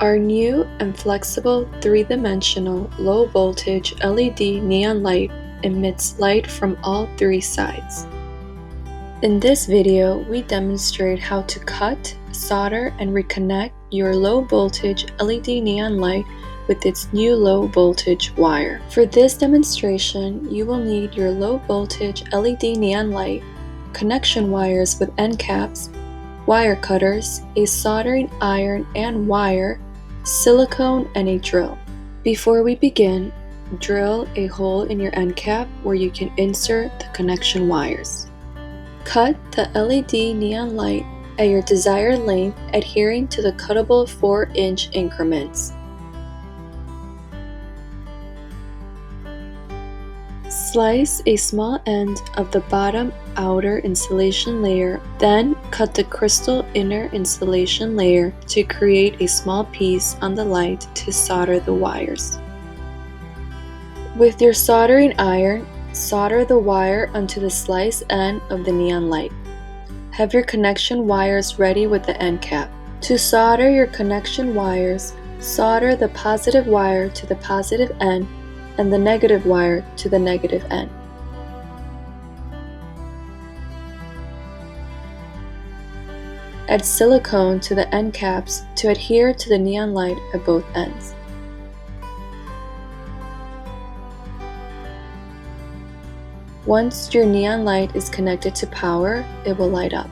Our new and flexible 3-dimensional low-voltage LED neon light emits light from all 3 sides. In this video, we demonstrate how to cut, solder, and reconnect your low-voltage LED neon light with its new low-voltage wire. For this demonstration, you will need your low-voltage LED neon light, connection wires with end caps, wire cutters, a soldering iron and wire, silicone, and a drill. Before we begin, drill a hole in your end cap where you can insert the connection wires. Cut the LED neon light at your desired length, adhering to the cuttable 4-inch increments. Slice a small end of the bottom outer insulation layer, then cut the crystal inner insulation layer to create a small piece on the light to solder the wires. With your soldering iron, solder the wire onto the sliced end of the neon light. Have your connection wires ready with the end cap. To solder your connection wires, solder the positive wire to the positive end and the negative wire to the negative end. Add silicone to the end caps to adhere to the neon light at both ends. Once your neon light is connected to power, it will light up.